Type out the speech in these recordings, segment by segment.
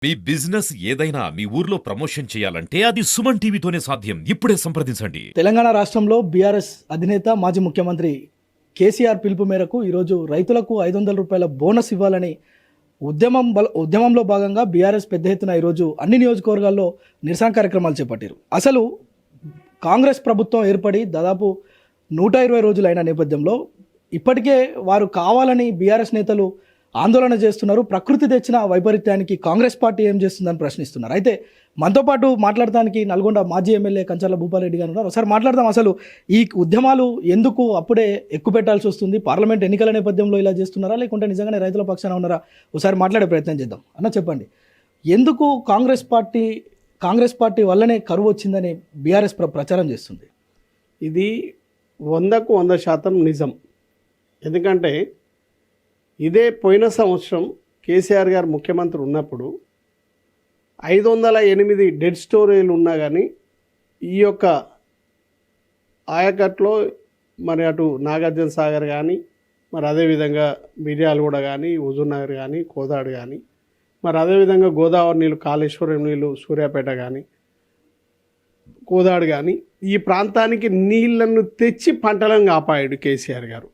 మీ business ఏదైనా మీ ఊర్లో promotion చేయాలంటే అది సుమన్ టీవీతోనే సాధ్యం. ఇప్పుడే సంప్రదించండి. తెలంగాణ రాష్ట్రంలో బీఆర్ఎస్ అధినేత మాజీ ముఖ్యమంత్రి కేసీఆర్ పిలుపు మేరకు ఈరోజు రైతులకు 500 రూపాయల బోనస్ ఇవ్వాలని ఉద్యమంలో భాగంగా బీఆర్ఎస్ పెద్ద ఎత్తున ఈరోజు అన్ని నియోజకవర్గాల్లో నిరసన కార్యక్రమాలు చేపట్టారు. అసలు కాంగ్రెస్ ప్రభుత్వం ఏర్పడి దాదాపు 120 రోజులైన నేపథ్యంలో ఇప్పటికే వారు కావాలని బీఆర్ఎస్ నేతలు ఆందోళన చేస్తున్నారు. ప్రకృతి తెచ్చిన వైపరీత్యానికి కాంగ్రెస్ పార్టీ ఏం చేస్తుందని ప్రశ్నిస్తున్నారు. అయితే మనతో పాటు మాట్లాడటానికి నల్గొండ మాజీ ఎమ్మెల్యే కంచర్ల భూపాలరెడ్డి గారు ఉన్నారు. ఒకసారి మాట్లాడదాం. అసలు ఈ ఉద్యమాలు ఎందుకు అప్పుడే ఎక్కువ పెట్టాల్సి వస్తుంది? పార్లమెంట్ ఎన్నికల నేపథ్యంలో ఇలా చేస్తున్నారా, లేకుంటే నిజంగానే రైతుల పక్షాన ఉన్నారా? ఒకసారి మాట్లాడే ప్రయత్నం చేద్దాం. అన్న చెప్పండి, ఎందుకు కాంగ్రెస్ పార్టీ వల్లనే కరువు వచ్చిందని బీఆర్ఎస్ ప్రచారం చేస్తుంది? ఇది 100కు 100% నిజం. ఎందుకంటే ఇదే పోయిన సంవత్సరం కేసీఆర్ గారు ముఖ్యమంత్రి ఉన్నప్పుడు 508 డెడ్ స్టోరేజ్లు ఉన్నా కానీ ఈ యొక్క ఆయకట్లో మరి అటు నాగార్జున సాగర్ కానీ మరి అదేవిధంగా మిర్యాలగూడ కానీ హుజూర్నగర్ కానీ కోదాడు కానీ మరి అదేవిధంగా గోదావరి నీళ్ళు కాళేశ్వరం నీళ్ళు సూర్యాపేట కానీ కోదాడు కానీ ఈ ప్రాంతానికి నీళ్లను తెచ్చి పంటలను కాపాడాడు కేసీఆర్ గారు.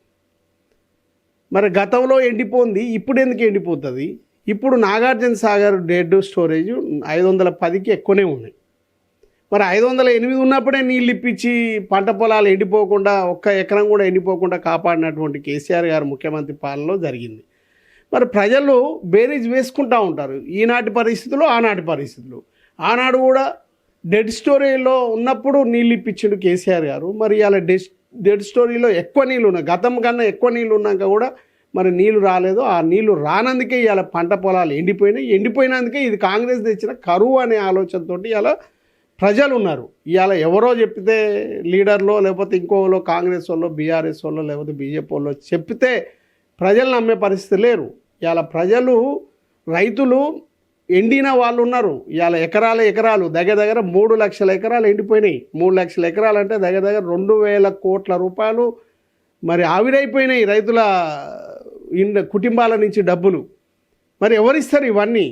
మరి గతంలో ఎండిపోయింది, ఇప్పుడు ఎందుకు ఎండిపోతుంది? ఇప్పుడు నాగార్జున సాగర్ డెడ్ స్టోరేజ్ 510కి ఎక్కువనే ఉన్నాయి. మరి 508 ఉన్నప్పుడే నీళ్ళు ఇప్పించి పంట పొలాలు ఎండిపోకుండా, ఒక్క ఎకరం కూడా ఎండిపోకుండా కాపాడినటువంటి కేసీఆర్ గారు ముఖ్యమంత్రి పాలనలో జరిగింది. మరి ప్రజలు బేరీజ్ వేసుకుంటూ ఉంటారు, ఈనాటి పరిస్థితులు ఆనాటి పరిస్థితులు. ఆనాడు కూడా డెడ్ స్టోరీలో ఉన్నప్పుడు నీళ్ళు ఇప్పించిండు కేసీఆర్ గారు. మరి ఇలా డెడ్ స్టోరీలో ఎక్కువ నీళ్ళు ఉన్నాయి, గతం కన్నా ఎక్కువ నీళ్ళు ఉన్నాక కూడా మరి నీళ్ళు రాలేదు. ఆ నీళ్లు రానందుకే ఇవాళ పంట పొలాలు ఎండిపోయినందుకే ఇది కాంగ్రెస్ తెచ్చిన కరువు అనే ఆలోచనతో ఇలా ప్రజలు ఉన్నారు. ఇవాళ ఎవరో చెప్తే లీడర్లో లేకపోతే ఇంకోలో కాంగ్రెస్ వాళ్ళు బీఆర్ఎస్ వాళ్ళు లేకపోతే బీజేపీ వాళ్ళు చెప్తే ప్రజలు నమ్మే పరిస్థితి లేరు. ఇవాళ ప్రజలు రైతులు ఎండిన వాళ్ళు ఉన్నారు. ఇవాళ ఎకరాలు దగ్గర 3 లక్షల ఎకరాలు ఎండిపోయినాయి. 3 లక్షల ఎకరాలు అంటే దగ్గర 2000 కోట్ల రూపాయలు మరి ఆవిరైపోయినాయి రైతుల కుటుంబాల నుంచి డబ్బులు. మరి ఎవరిస్తారు ఇవన్నీ?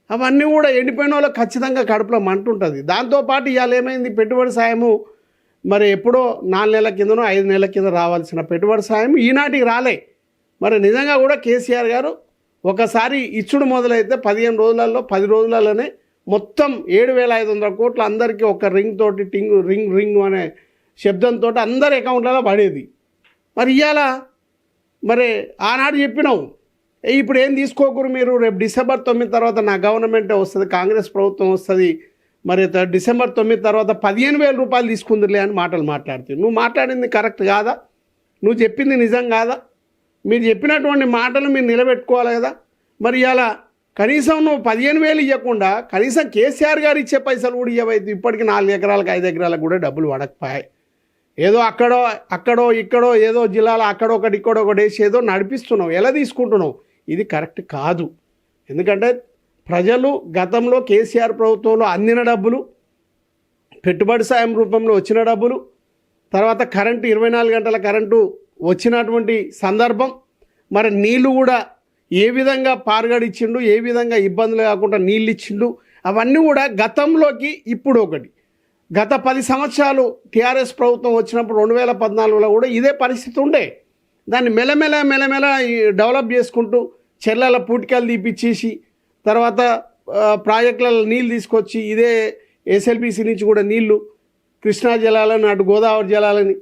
అవన్నీ కూడా ఎండిపోయిన వాళ్ళకి ఖచ్చితంగా కడుపులో మంట ఉంటుంది. దాంతోపాటు ఇవాళ ఏమైంది, పెట్టుబడి సాయము మరి ఎప్పుడో 4 నెలల కిందనో 5 నెలల కింద రావాల్సిన పెట్టుబడి సాయం ఈనాటికి రాలే. మరి నిజంగా కూడా కేసీఆర్ గారు ఒకసారి ఇచ్చుడు మొదలైతే 15 రోజులలో 10 రోజులలోనే మొత్తం 7,500 కోట్లు అందరికీ ఒక రింగ్ తోటి రింగ్ అనే శబ్దంతో అందరి అకౌంట్లలో పడేది. మరి ఇవాళ మరి ఆనాడు చెప్పినావు, ఇప్పుడు ఏం తీసుకోకూరు మీరు, రేపు డిసెంబర్ 9 తర్వాత నా గవర్నమెంటే వస్తుంది, కాంగ్రెస్ ప్రభుత్వం వస్తుంది, మరి డిసెంబర్ 9 తర్వాత 15,000 రూపాయలు తీసుకుందిలే అని మాటలు మాట్లాడుతుంది. నువ్వు మాట్లాడింది కరెక్ట్ కాదా? నువ్వు చెప్పింది నిజం కాదా? మీరు చెప్పినటువంటి మాటలు మీరు నిలబెట్టుకోవాలి కదా. మరి ఇలా కనీసం నువ్వు 15,000 ఇవ్వకుండా కనీసం కేసీఆర్ గారు ఇచ్చే పైసలు కూడా ఇవ్వైతే ఇప్పటికి 4 ఎకరాలకు 5 ఎకరాలకు కూడా డబ్బులు పడకపోయాయి. ఏదో అక్కడో ఇక్కడో ఏదో జిల్లాలో అక్కడొకటి ఇక్కడొకటి వేసి ఏదో నడిపిస్తున్నావు, ఎలా తీసుకుంటున్నావు? ఇది కరెక్ట్ కాదు. ఎందుకంటే ప్రజలు గతంలో కేసీఆర్ ప్రభుత్వంలో అందిన డబ్బులు, పెట్టుబడి సాయం రూపంలో వచ్చిన డబ్బులు, తర్వాత కరెంటు 24 గంటల కరెంటు వచ్చినటువంటి సందర్భం, మరి నీళ్లు కూడా ఏ విధంగా పారుగడిచ్చిండు, ఏ విధంగా ఇబ్బందులు కాకుండా నీళ్ళు ఇచ్చిండు, అవన్నీ కూడా గతంలోకి ఇప్పుడు ఒకటి. గత 10 సంవత్సరాలు టీఆర్ఎస్ ప్రభుత్వం వచ్చినప్పుడు 2014లో కూడా ఇదే పరిస్థితి ఉండే. దాన్ని మెల్లమెల్ల డెవలప్ చేసుకుంటూ చెర్లల పూటికలు తీపిచ్చేసి తర్వాత ప్రాజెక్టులలో నీళ్ళు తీసుకొచ్చి ఇదే ఎస్ఎల్బిసి నుంచి కూడా నీళ్లు కృష్ణా జలాలని అటు గోదావరి జలాలని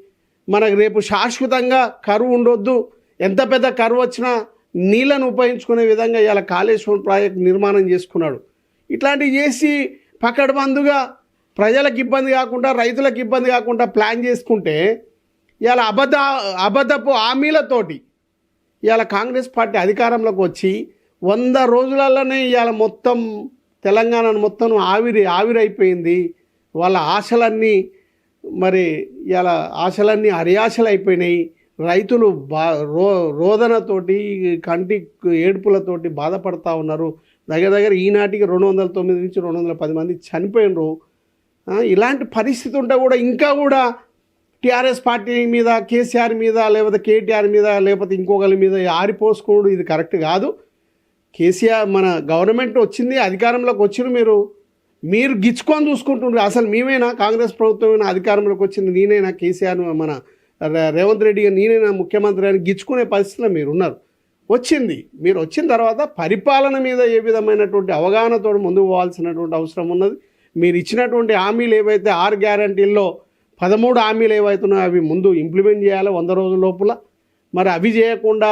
మనకు రేపు శాశ్వతంగా కరువు ఉండొద్దు, ఎంత పెద్ద కరువు వచ్చినా నీళ్లను ఉపయోగించుకునే విధంగా ఇలా కాళేశ్వరం ప్రాజెక్టు నిర్మాణం చేసుకున్నాడు. ఇట్లాంటివి చేసి పకడ్బందుగా ప్రజలకు ఇబ్బంది కాకుండా రైతులకు ఇబ్బంది కాకుండా ప్లాన్ చేసుకుంటే ఇవాళ అబద్ధపు హామీలతోటి ఇవాళ కాంగ్రెస్ పార్టీ అధికారంలోకి వచ్చి 100 రోజులలోనే ఇవాళ మొత్తం తెలంగాణను మొత్తం ఆవిరైపోయింది. వాళ్ళ ఆశలన్నీ మరి ఇవాళ ఆశలన్నీ అరియాశలు అయిపోయినాయి. రైతులు రోదనతోటి కంటి ఏడుపులతోటి బాధపడతా ఉన్నారు. దగ్గర ఈనాటికి 209 నుంచి 210 మంది చనిపోయినరు. ఇలాంటి పరిస్థితి ఉంటే కూడా ఇంకా కూడా టీఆర్ఎస్ పార్టీ మీద, కేసీఆర్ మీద, లేకపోతే కేటీఆర్ మీద, లేకపోతే ఇంకొకరి మీద ఆరిపోసుకోవడం ఇది కరెక్ట్ కాదు. కేసీఆర్ మన గవర్నమెంట్ వచ్చింది, అధికారంలోకి వచ్చిన మీరు గిచ్చుకొని చూసుకుంటున్నారు. అసలు మేమేనా కాంగ్రెస్ ప్రభుత్వమైనా అధికారంలోకి వచ్చింది, నేనైనా కేసీఆర్ మన రేవంత్ రెడ్డి గారు నేనైనా ముఖ్యమంత్రి అని గిచ్చుకునే పరిస్థితిలో మీరు ఉన్నారు. మీరు వచ్చిన తర్వాత పరిపాలన మీద ఏ విధమైనటువంటి అవగాహనతో ముందుకు పోవాల్సినటువంటి అవసరం ఉన్నది. మీరు ఇచ్చినటువంటి హామీలు ఏవైతే 6 గ్యారంటీల్లో 13 హామీలు ఏవైతున్నాయో అవి ముందు ఇంప్లిమెంట్ చేయాలి 100 రోజుల లోపల. మరి అవి చేయకుండా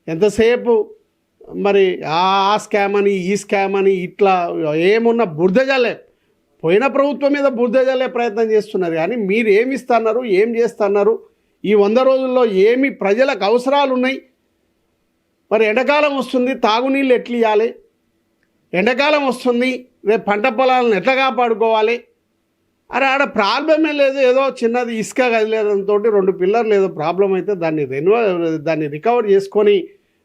ఎంతసేపు మరి ఆ స్కామ్ అని ఈ స్కామ్ అని ఇట్లా ఏమున్నా బురద జల్లే, పోయిన ప్రభుత్వం మీద బురద జల్లే ప్రయత్నం చేస్తున్నారు. కానీ మీరు ఏమి ఇస్తున్నారు, ఏం చేస్తున్నారు, ఈ 100 రోజుల్లో ఏమి ప్రజలకు అవసరాలు ఉన్నాయి. మరి ఎండాకాలం వస్తుంది, తాగునీళ్ళు ఎట్లా ఇవ్వాలి, ఎండాకాలం వస్తుంది, రేపు పంట పొలాలను ఎట్లా కాపాడుకోవాలి. అరే ఆడ ప్రాబ్లమే లేదు, ఏదో చిన్నది ఇసుక కదిలేదంతో 2 పిల్లర్లు ఏదో ప్రాబ్లం అయితే దాన్ని రికవర్ చేసుకొని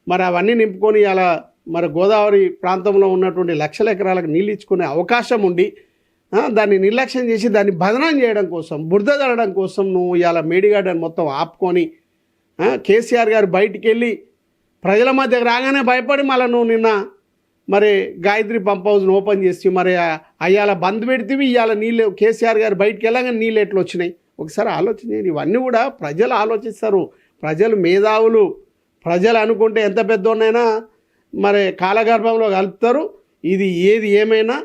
మరి అవన్నీ నింపుకొని అలా మరి గోదావరి ప్రాంతంలో ఉన్నటువంటి లక్షల ఎకరాలకు నీళ్ళు ఇచ్చుకునే అవకాశం ఉండి దాన్ని నిర్లక్ష్యం చేసి దాన్ని బదనాం చేయడం కోసం, బురద జల్లడం కోసం నువ్వు ఇవాళ మేడిగడ్డని మొత్తం ఆపుకొని కేసీఆర్ గారు బయటికి వెళ్ళి ప్రజల మధ్యకు రాగానే భయపడి మళ్ళీ నువ్వు నిన్న మరి గాయత్రి పంప్ హౌస్ను ఓపెన్ చేసి మరి అయ్యాల బంద్ పెడితే ఇవాళ నీళ్ళు కేసీఆర్ గారు బయటికి వెళ్ళగానే నీళ్ళు ఎట్లా వచ్చినాయి ఒకసారి ఆలోచన చేయండి. ఇవన్నీ కూడా ప్రజలు ఆలోచిస్తారు, ప్రజలు మేధావులు. ప్రజలు అనుకుంటే ఎంత పెద్దోనైనా మరి కాలగర్భంలో కలుపుతారు. ఇది ఏది ఏమైనా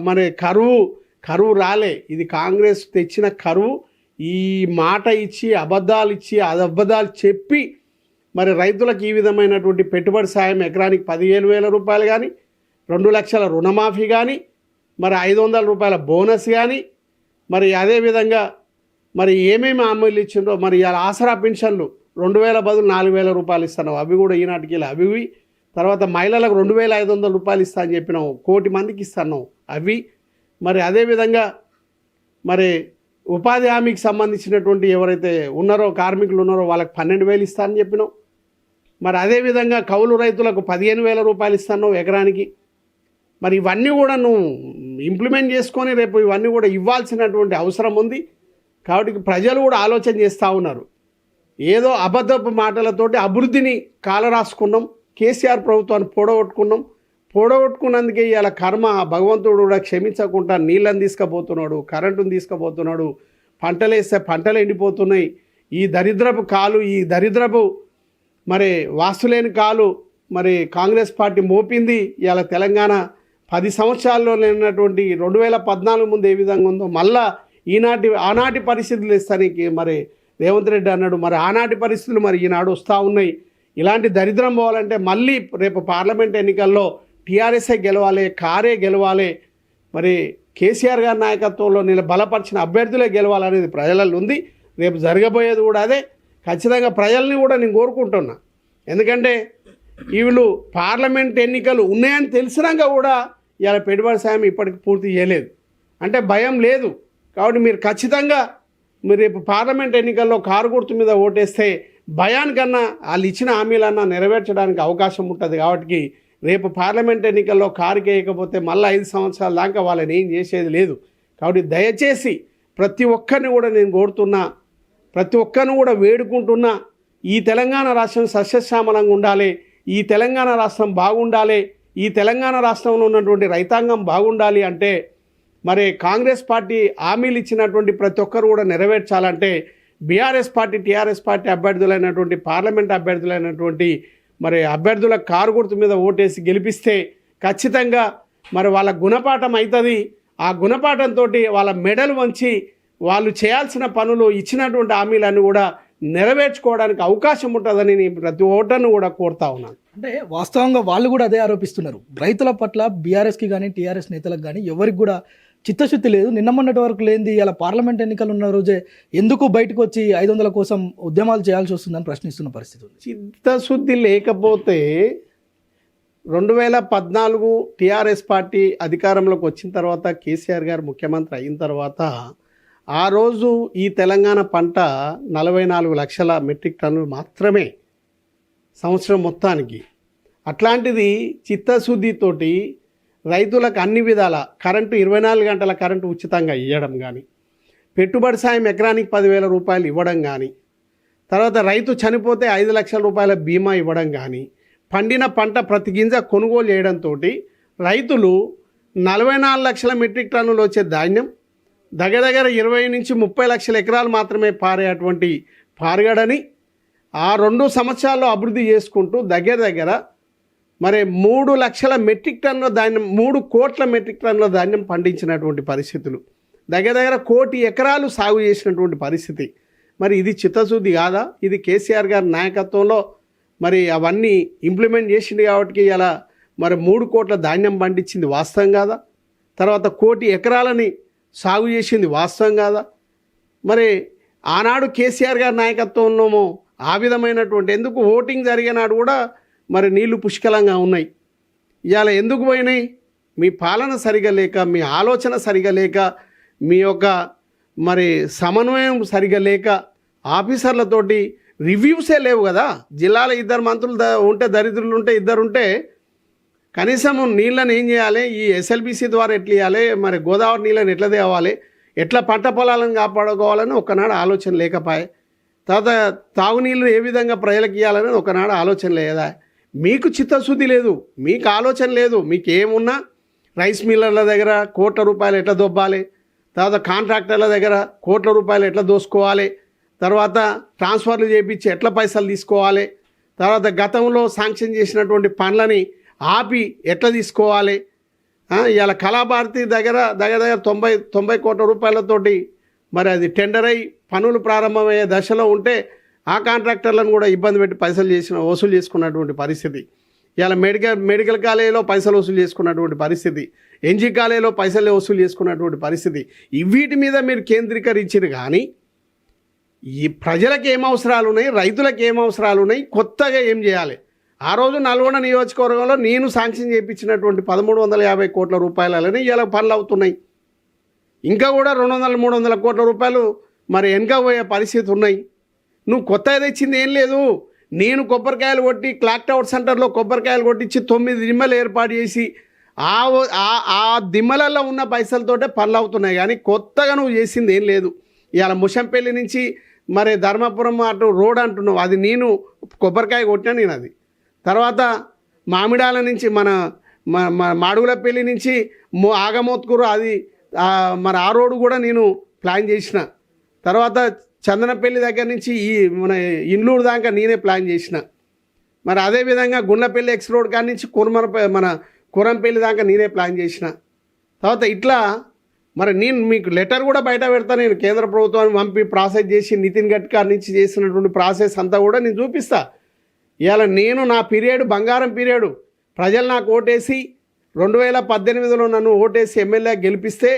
మరి కరువు రాలే, ఇది కాంగ్రెస్ తెచ్చిన కరువు. ఈ మాట ఇచ్చి అబద్ధాలు చెప్పి మరి రైతులకు ఈ విధమైనటువంటి పెట్టుబడి సాయం ఎకరానికి 15,000 రూపాయలు కానీ, 2 లక్షల రుణమాఫీ కానీ, మరి 500 రూపాయల బోనస్ కానీ, మరి అదేవిధంగా మరి ఏమేమి హామీలు ఇచ్చిండ్రో మరి ఇలా ఆసరా పెన్షన్లు 2,000 బదులు 4,000 రూపాయలు ఇస్తున్నావు, అవి కూడా ఈనాటికి అవి. తర్వాత మహిళలకు 2,500 రూపాయలు ఇస్తా అని చెప్పినావు, 1 కోటి మందికి ఇస్తున్నావు అవి. మరి అదేవిధంగా మరి ఉపాధి హామీకి సంబంధించినటువంటి ఎవరైతే ఉన్నారో కార్మికులు ఉన్నారో వాళ్ళకి 12,000 ఇస్తా అని చెప్పినావు. మరి అదేవిధంగా కౌలు రైతులకు 15,000 రూపాయలు ఇస్తున్నావు ఎకరానికి. మరి ఇవన్నీ కూడా నువ్వు ఇంప్లిమెంట్ చేసుకొని రేపు ఇవన్నీ కూడా ఇవ్వాల్సినటువంటి అవసరం ఉంది. కాబట్టి ప్రజలు కూడా ఆలోచన చేస్తూ ఉన్నారు. ఏదో అబద్ధపు మాటలతోటి అభివృద్ధిని కాలరాసుకున్నాం, కేసీఆర్ ప్రభుత్వాన్ని పొడగొట్టుకున్నందుకే ఇవాళ కర్మ భగవంతుడు కూడా క్షమించకుండా నీళ్ళని తీసుకుపోతున్నాడు, కరెంటుని తీసుకుపోతున్నాడు, పంటలు వేస్తే పంటలు ఎండిపోతున్నాయి. ఈ దరిద్రపు మరి వాస్తులేని కాలు మరి కాంగ్రెస్ పార్టీ మోపింది. ఇవాళ తెలంగాణ 10 సంవత్సరాల్లో లేనటువంటి 2014 ముందు ఏ విధంగా ఉందో మళ్ళా ఆనాటి పరిస్థితులు ఇస్తానికి మరి రేవంత్ రెడ్డి అన్నాడు. మరి ఆనాటి పరిస్థితులు మరి ఈనాడు వస్తూ ఉన్నాయి. ఇలాంటి దరిద్రం పోవాలంటే మళ్ళీ రేపు పార్లమెంట్ ఎన్నికల్లో టీఆర్ఎస్ఏ గెలవాలి, కారే గెలవాలి, మరి కేసీఆర్ గారి నాయకత్వంలో బలపరిచిన అభ్యర్థులే గెలవాలనేది ప్రజలలో ఉంది. రేపు జరగబోయేది కూడా అదే. ఖచ్చితంగా ప్రజల్ని కూడా నేను కోరుకుంటున్నా. ఎందుకంటే వీళ్ళు పార్లమెంట్ ఎన్నికలు ఉన్నాయని తెలిసినాక కూడా ఇలా పెట్టుబడి సాయం ఇప్పటికి పూర్తి చేయలేదు అంటే భయం లేదు. కాబట్టి మీరు ఖచ్చితంగా రేపు పార్లమెంట్ ఎన్నికల్లో కారు గుర్తు మీద ఓటేస్తే భయానికన్నా వాళ్ళు ఇచ్చిన హామీలన్నా నెరవేర్చడానికి అవకాశం ఉంటుంది. కాబట్టి రేపు పార్లమెంట్ ఎన్నికల్లో కారుకి వేయకపోతే మళ్ళీ 5 సంవత్సరాల దాకా వాళ్ళని ఏం చేసేది లేదు. కాబట్టి దయచేసి ప్రతి ఒక్కరిని కూడా నేను కోరుతున్నా, ప్రతి ఒక్కరిని కూడా వేడుకుంటున్నా, ఈ తెలంగాణ రాష్ట్రం సస్యశ్యామలంగా ఉండాలి, ఈ తెలంగాణ రాష్ట్రం బాగుండాలి, ఈ తెలంగాణ రాష్ట్రంలో ఉన్నటువంటి రైతాంగం బాగుండాలి అంటే మరి కాంగ్రెస్ పార్టీ హామీలు ఇచ్చినటువంటి ప్రతి ఒక్కరు కూడా నెరవేర్చాలంటే బీఆర్ఎస్ పార్టీ, టీఆర్ఎస్ పార్టీ అభ్యర్థులైనటువంటి పార్లమెంట్ అభ్యర్థులైనటువంటి మరి అభ్యర్థుల కారు గుర్తు మీద ఓటేసి గెలిపిస్తే ఖచ్చితంగా మరి వాళ్ళ గుణపాఠం అవుతుంది. ఆ గుణపాఠంతో వాళ్ళ మెడలు వంచి వాళ్ళు చేయాల్సిన పనులు ఇచ్చినటువంటి హామీలన్నీ కూడా నెరవేర్చుకోవడానికి అవకాశం ఉంటుందని నేను ప్రతి ఓటర్ను కూడా కోరుతా ఉన్నాను. అంటే వాస్తవంగా వాళ్ళు కూడా అదే ఆరోపిస్తున్నారు. రైతుల పట్ల బీఆర్ఎస్కి కానీ టీఆర్ఎస్ నేతలకు కానీ ఎవరికి కూడా చిత్తశుద్ధి లేదు. నిన్న మొన్నటి వరకు లేనిది ఇలా పార్లమెంట్ ఎన్నికలు ఉన్న రోజే ఎందుకు బయటకు వచ్చి 500 కోసం ఉద్యమాలు చేయాల్సి వస్తుందని ప్రశ్నిస్తున్న పరిస్థితి ఉంది. చిత్తశుద్ధి లేకపోతే 2014 టీఆర్ఎస్ పార్టీ అధికారంలోకి వచ్చిన తర్వాత కేసీఆర్ గారు ముఖ్యమంత్రి అయిన తర్వాత ఆ రోజు ఈ తెలంగాణ పంట 44 లక్షల మెట్రిక్ టన్నులు మాత్రమే సంవత్సరం మొత్తానికి. అట్లాంటిది చిత్తశుద్ధితోటి రైతులకు అన్ని విధాల కరెంటు 24 గంటల కరెంటు ఉచితంగా ఇవ్వడం కానీ, పెట్టుబడి సాయం ఎకరానికి 10,000 రూపాయలు ఇవ్వడం కానీ, తర్వాత రైతు చనిపోతే 5 లక్షల రూపాయల బీమా ఇవ్వడం కానీ, పండిన పంట ప్రతి గింజ కొనుగోలు చేయడంతో రైతులు 44 లక్షల మెట్రిక్ టన్నులు వచ్చే ధాన్యం దగ్గర 20 నుంచి 30 లక్షల ఎకరాలు మాత్రమే పారేటువంటి పారగడని ఆ 2 సంవత్సరాల్లో అభివృద్ధి చేసుకుంటూ దగ్గర మరి 3 లక్షల మెట్రిక్ టన్నుల ధాన్యం 3 కోట్ల మెట్రిక్ టన్నుల ధాన్యం పండించినటువంటి పరిస్థితులు దగ్గర 1 కోటి ఎకరాలు సాగు చేసినటువంటి పరిస్థితి. మరి ఇది చిత్తశుద్ధి కాదా? ఇది కేసీఆర్ గారి నాయకత్వంలో మరి అవన్నీ ఇంప్లిమెంట్ చేసింది కాబట్టి ఇలా మరి 3 కోట్ల ధాన్యం పండించింది వాస్తవం కాదా? తర్వాత 1 కోటి ఎకరాలని సాగు చేసింది వాస్తవం కాదా? మరి ఆనాడు కేసీఆర్ గారి నాయకత్వంలోమో ఆ విధమైనటువంటి ఎందుకు ఓటింగ్ జరిగినాడు కూడా మరి నీళ్లు పుష్కలంగా ఉన్నాయి. ఇవాళ ఎందుకు పోయినాయి? మీ పాలన సరిగా లేక, మీ ఆలోచన సరిగా లేక, మీ యొక్క మరి సమన్వయం సరిగా లేక, ఆఫీసర్లతోటి రివ్యూసే లేవు కదా. జిల్లాలో 2 మంత్రులు ఉంటే, దరిద్రులు ఉంటే 2 ఉంటే కనీసం నీళ్ళని ఏం చేయాలి, ఈ ఎస్ఎల్బిసి ద్వారా ఎట్లా ఇవ్వాలి, మరి గోదావరి నీళ్ళని ఎట్లా తేవాలి, ఎట్లా పంట పొలాలను కాపాడుకోవాలని ఒకనాడు ఆలోచన లేకపోయే. తర్వాత తాగునీళ్ళు ఏ విధంగా ప్రజలకు ఇవ్వాలని ఒకనాడు ఆలోచన లేదా? మీకు చిత్తశుద్ధి లేదు, మీకు ఆలోచన లేదు. మీకు ఏమున్నా రైస్ మిల్లర్ల దగ్గర కోట్ల రూపాయలు ఎట్లా దొబ్బాలి, తర్వాత కాంట్రాక్టర్ల దగ్గర కోట్ల రూపాయలు ఎట్లా దోసుకోవాలి, తర్వాత ట్రాన్స్ఫర్లు చేయించి ఎట్లా పైసలు తీసుకోవాలి, తర్వాత గతంలో శాంక్షన్ చేసినటువంటి పనులని ఆపి ఎట్లా తీసుకోవాలి. ఇవాళ కళాభారతి దగ్గర 90 కోట్ల రూపాయలతోటి మరి అది టెండర్ అయి పనులు ప్రారంభమయ్యే దశలో ఉంటే ఆ కాంట్రాక్టర్లను కూడా ఇబ్బంది పెట్టి వసూలు చేసుకున్నటువంటి పరిస్థితి. ఇవాళ మెడికల్ కాలేజీలో పైసలు వసూలు చేసుకున్నటువంటి పరిస్థితి, ఎన్జీ కాలేజీలో పైసలు వసూలు చేసుకున్నటువంటి పరిస్థితి. వీటి మీద మీరు కేంద్రీకరించారు. కానీ ఈ ప్రజలకు ఏం అవసరాలు ఉన్నాయి, రైతులకు ఏం అవసరాలు ఉన్నాయి, కొత్తగా ఏం చేయాలి? ఆ రోజు నల్గొండ నియోజకవర్గంలో నేను శాంక్షన్ చేయించినటువంటి 1350 కోట్ల రూపాయలని ఇలా పనులు అవుతున్నాయి. ఇంకా కూడా 200-300 కోట్ల రూపాయలు మరి వెనక పోయే పరిస్థితి ఉన్నాయి. నువ్వు కొత్తగా తెచ్చింది ఏం లేదు. నేను కొబ్బరికాయలు కొట్టి క్లాక్ టవర్ సెంటర్లో కొబ్బరికాయలు కొట్టించి 9 దిమ్మలు ఏర్పాటు చేసి ఆ దిమ్మలలో ఉన్న పైసలతోటే పనులు అవుతున్నాయి. కానీ కొత్తగా నువ్వు చేసింది ఏం లేదు. ఇవాళ ముషంపల్లి నుంచి మరి ధర్మపురం అటు రోడ్ అంటున్నావు, అది నేను కొబ్బరికాయ కొట్టినా నేను. అది తర్వాత మామిడాల నుంచి మన మాడుగులపల్లి నుంచి ఆగమోత్కూరు అది మరి ఆ రోడ్డు కూడా నేను ప్లాన్ చేసిన. తర్వాత చందనపల్లి దగ్గర నుంచి ఈ మన ఇండ్లూరు దాకా నేనే ప్లాన్ చేసిన. మరి అదేవిధంగా గుండ్లపల్లి ఎక్స్ రోడ్ కాడి నుంచి మన కురంపల్లి దాకా నేనే ప్లాన్ చేసిన. తర్వాత ఇట్లా మరి నేను మీకు లెటర్ కూడా బయట పెడతా. నేను కేంద్ర ప్రభుత్వాన్ని పంపి ప్రాసెస్ చేసి నితిన్ గడ్కరీ నుంచి చేసినటువంటి ప్రాసెస్ అంతా కూడా నేను చూపిస్తా. ఇవాళ నేను నా పీరియడ్ బంగారం పీరియడ్. ప్రజలు నాకు ఓటేసి 2018లో నన్ను ఓటేసి ఎమ్మెల్యే గెలిపిస్తే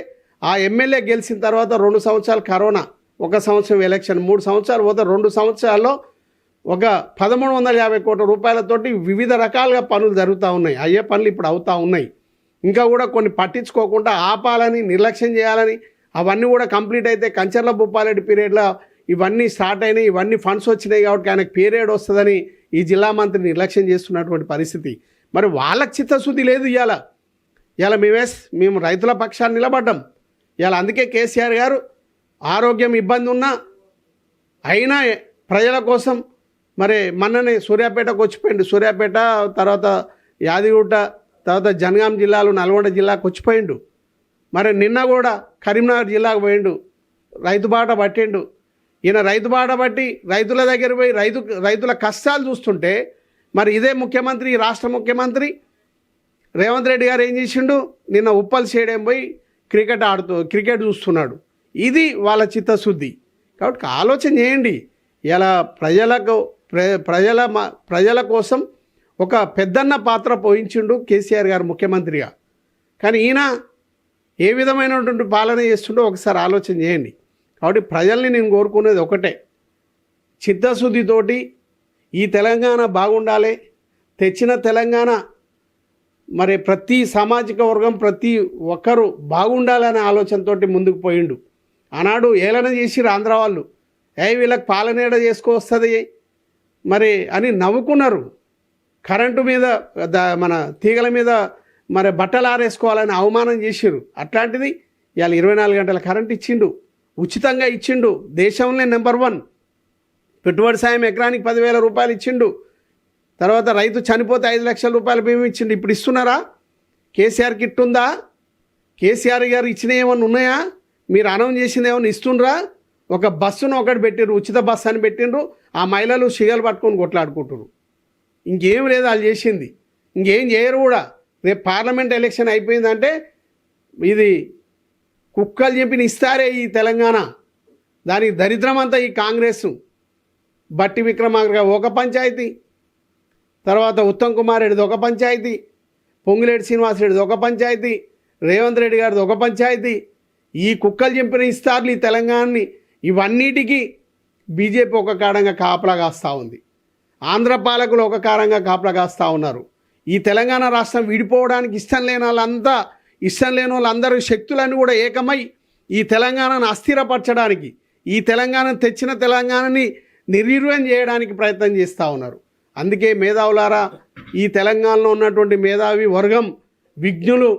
ఆ ఎమ్మెల్యే గెలిచిన తర్వాత 2 సంవత్సరాలు కరోనా, 1 సంవత్సరం ఎలక్షన్, 3 సంవత్సరాలు పోతే 2 సంవత్సరాల్లో ఒక 1350 కోట్ల రూపాయలతోటి వివిధ రకాలుగా పనులు జరుగుతూ ఉన్నాయి. అయ్యే పనులు ఇప్పుడు అవుతూ ఉన్నాయి. ఇంకా కూడా కొన్ని పట్టించుకోకుండా ఆపాలని, నిర్లక్ష్యం చేయాలని, అవన్నీ కూడా కంప్లీట్ అయితే కంచర్ల భూపాలరెడ్డి పీరియడ్లో ఇవన్నీ స్టార్ట్ అయినాయి, ఇవన్నీ ఫండ్స్ వచ్చినాయి కాబట్టి ఆయనకు పీరియడ్ వస్తుందని ఈ జిల్లా మంత్రి నిర్లక్ష్యం చేస్తున్నటువంటి పరిస్థితి. మరి వాళ్ళకి చిత్తశుద్ధి లేదు. ఇవాళ మేము రైతుల పక్షాన్ని నిలబడ్డాం. ఇవాళ అందుకే కేసీఆర్ గారు ఆరోగ్యం ఇబ్బంది ఉన్నా అయినా ప్రజల కోసం మరి మొన్ననే సూర్యాపేటకు వచ్చిపోయిండు. సూర్యాపేట తర్వాత యాదగిరిగుట్ట తర్వాత జనగాం జిల్లాలు నల్గొండ జిల్లాకు వచ్చిపోయిండు. మరి నిన్న కూడా కరీంనగర్ జిల్లాకు పోయిండు, రైతు బాట పట్టిండు. ఈయన రైతు బాట పట్టి రైతుల దగ్గర పోయి రైతుల కష్టాలు చూస్తుంటే మరి ఇదే ముఖ్యమంత్రి, రాష్ట్ర ముఖ్యమంత్రి రేవంత్ రెడ్డి గారు ఏం చేసిండు, నిన్న ఉప్పల్ స్టేడియం పోయి క్రికెట్ చూస్తున్నాడు. ఇది వాళ్ళ చిత్తశుద్ధి. కాబట్టి ఆలోచన చేయండి. ఇలా ప్రజల కోసం ఒక పెద్దన్న పాత్ర పోయించిండు కేసీఆర్ గారు ముఖ్యమంత్రిగా. కానీ ఈయన ఏ విధమైనటువంటి పాలన చేస్తుండో ఒకసారి ఆలోచన చేయండి. కాబట్టి ప్రజల్ని నేను కోరుకునేది ఒకటే, చిత్తశుద్ధితోటి ఈ తెలంగాణ బాగుండాలి, తెచ్చిన తెలంగాణ మరి ప్రతి సామాజిక వర్గం ప్రతి ఒక్కరూ బాగుండాలనే ఆలోచనతోటి ముందుకు పోయిండు. ఆనాడు ఏలన చేసిరు ఆంధ్ర వాళ్ళు, వీళ్ళకి పాలనేడ చేసుకొస్తుంది మరి అని నవ్వుకున్నారు. కరెంటు మీద మన తీగల మీద మరి బట్టలు ఆరేసుకోవాలని అవమానం చేసిరు. అట్లాంటిది ఇవాళ 24 గంటల కరెంట్ ఇచ్చిండు, ఉచితంగా ఇచ్చిండు, దేశంలో నెంబర్ 1. పెట్టుబడి సాయం ఎకరానికి 10,000 రూపాయలు ఇచ్చిండు. తర్వాత రైతు చనిపోతే 5 లక్షల రూపాయలు బీమా ఇచ్చిండు. ఇప్పుడు ఇస్తున్నారా? కేసీఆర్ కిట్ ఉందా? కేసీఆర్ గారు ఇచ్చిన ఏమన్నా ఉన్నాయా? మీరు అనౌన్స్ చేసింది ఏమన్నా ఇస్తుండ్రా? ఒక బస్సును ఒకటి పెట్టిండ్రు, ఉచిత బస్సు అని పెట్టిండ్రు. ఆ మహిళలు సిగలు పట్టుకొని కొట్లాడుకుంటున్నారు. ఇంకేం లేదు వాళ్ళు చేసింది. ఇంకేం చేయరు కూడా. రేపు పార్లమెంట్ ఎలక్షన్ అయిపోయిందంటే ఇది కుక్కలు చెప్పిన ఇస్తారే ఈ తెలంగాణ. దానికి దరిద్రం అంతా ఈ కాంగ్రెస్. బట్టి విక్రమార్క ఒక పంచాయతీ, తర్వాత ఉత్తమ్ కుమార్ రెడ్డిది ఒక పంచాయతీ, పొంగులేటి శ్రీనివాస్ రెడ్డిది ఒక పంచాయతీ, రేవంత్ రెడ్డి గారిది ఒక పంచాయతీ. ఈ కుక్కలు చెప్పిన ఇస్తారులు ఈ తెలంగాణని ఇవన్నిటికీ బీజేపీ ఒక కారణంగా కాపలా కాస్తూ ఉంది. ఆంధ్ర పాలకులు ఒక కారణంగా కాపలా కాస్తూ ఉన్నారు. ఈ తెలంగాణ రాష్ట్రం విడిపోవడానికి ఇష్టం లేని వాళ్ళందరూ శక్తులన్నీ కూడా ఏకమై ఈ తెలంగాణను అస్థిరపరచడానికి, ఈ తెలంగాణను తెచ్చిన తెలంగాణని నిర్వీర్యం చేయడానికి ప్రయత్నం చేస్తూ ఉన్నారు. అందుకే మేధావులారా, ఈ తెలంగాణలో ఉన్నటువంటి మేధావి వర్గం, విజ్ఞులు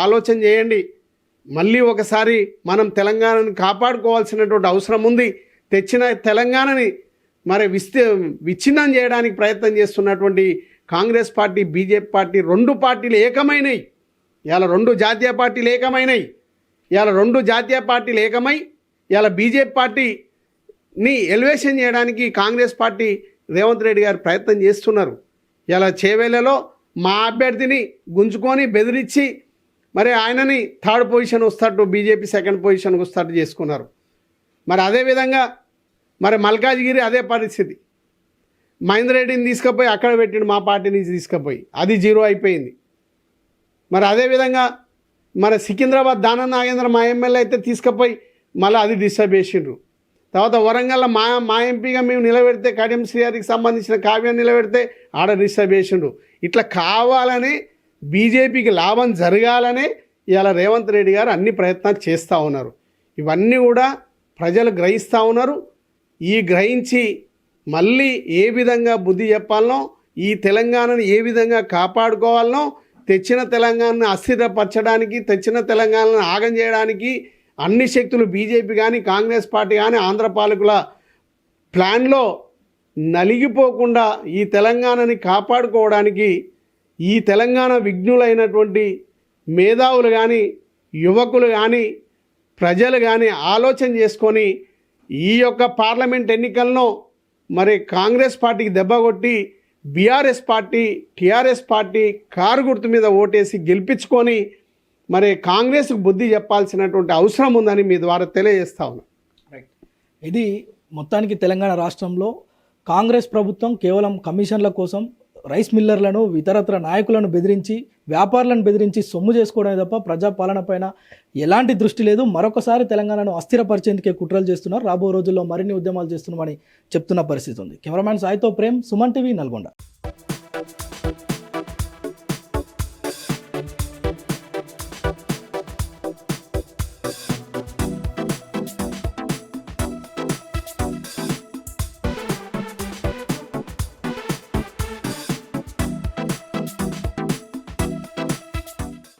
ఆలోచన చేయండి. మళ్ళీ ఒకసారి మనం తెలంగాణను కాపాడుకోవాల్సినటువంటి అవసరం ఉంది. తెచ్చిన తెలంగాణని మరి విచ్ఛిన్నం చేయడానికి ప్రయత్నం చేస్తున్నటువంటి కాంగ్రెస్ పార్టీ, బీజేపీ పార్టీ 2 పార్టీలు ఏకమైనవి. ఇవాళ 2 జాతీయ పార్టీలు ఏకమైనవి. ఇవాళ 2 జాతీయ పార్టీలు ఏకమై ఇవాళ బీజేపీ పార్టీని ఎలివేషన్ చేయడానికి కాంగ్రెస్ పార్టీ రేవంత్ రెడ్డి గారు ప్రయత్నం చేస్తున్నారు. ఇలా చేవేళ్లలో మా అభ్యర్థిని గుంజుకొని బెదిరించి మరి ఆయనని 3rd పొజిషన్ వస్తట్టు, బీజేపీ 2nd పొజిషన్కి వస్తట్టు చేసుకున్నారు. మరి అదేవిధంగా మరి మల్కాజ్గిరి అదే పరిస్థితి. మహేందర్ రెడ్డిని తీసుకుపోయి అక్కడ పెట్టిండు, మా పార్టీ నుంచి తీసుకుపోయి, అది 0 అయిపోయింది. మరి అదేవిధంగా మరి సికింద్రాబాద్ దానం నాగేంద్ర మా ఎమ్మెల్యే అయితే తీసుకుపోయి మళ్ళీ అది డిస్టర్బ్ చేసిండ్రు. తర్వాత వరంగల్లో మా ఎంపీగా మేము నిలబెడితే, కడియం శ్రీహరికి సంబంధించిన కావ్యాన్ని నిలబెడితే ఆడ డిస్టర్బ్ చేసిండ్రు. ఇట్లా కావాలని బీజేపీకి లాభం జరగాలనే ఇవాళ రేవంత్ రెడ్డి గారు అన్ని ప్రయత్నాలు చేస్తూ ఉన్నారు. ఇవన్నీ కూడా ప్రజలు గ్రహిస్తూ ఉన్నారు. ఈ గ్రహించి మళ్ళీ ఏ విధంగా బుద్ధి చెప్పాలనో, ఈ తెలంగాణను ఏ విధంగా కాపాడుకోవాలనో, తెచ్చిన తెలంగాణను అస్థిరపరచడానికి, తెచ్చిన తెలంగాణను ఆగం చేయడానికి అన్ని శక్తులు బీజేపీ కానీ, కాంగ్రెస్ పార్టీ కానీ, ఆంధ్ర పాలకుల ప్లాన్లో నలిగిపోకుండా ఈ తెలంగాణని కాపాడుకోవడానికి ఈ తెలంగాణ విజ్ఞులైనటువంటి మేధావులు కానీ, యువకులు కానీ, ప్రజలు కానీ ఆలోచన చేసుకొని ఈ యొక్క పార్లమెంట్ ఎన్నికల్లో మరి కాంగ్రెస్ పార్టీకి దెబ్బ కొట్టి BRS party, TRS party car గుర్తు మీద ఓటేసి గెలిపించుకొని మరి కాంగ్రెస్కు బుద్ధి చెప్పాల్సినటువంటి అవసరం ఉందని మీ ద్వారా తెలియజేస్తా ఉన్నాను. ఇది మొత్తానికి తెలంగాణ రాష్ట్రంలో కాంగ్రెస్ ప్రభుత్వం కేవలం కమిషన్ల కోసం రైస్ మిల్లర్లను, ఇతరత్ర నాయకులను బెదిరించి, వ్యాపారులను బెదిరించి సొమ్ము చేసుకోవడమే తప్ప ప్రజాపాలన పైన ఎలాంటి దృష్టి లేదు. మరొకసారి తెలంగాణను అస్థిరపరిచేందుకే కుట్రలు చేస్తున్నారు. రాబో రోజుల్లో మరిన్ని ఉద్యమాలు చేస్తున్నామని చెప్తున్న పరిస్థితి ఉంది. కెమెరామ్యాన్ సాయితో ప్రేమ్, సుమన్ టీవీ, నల్గొండ.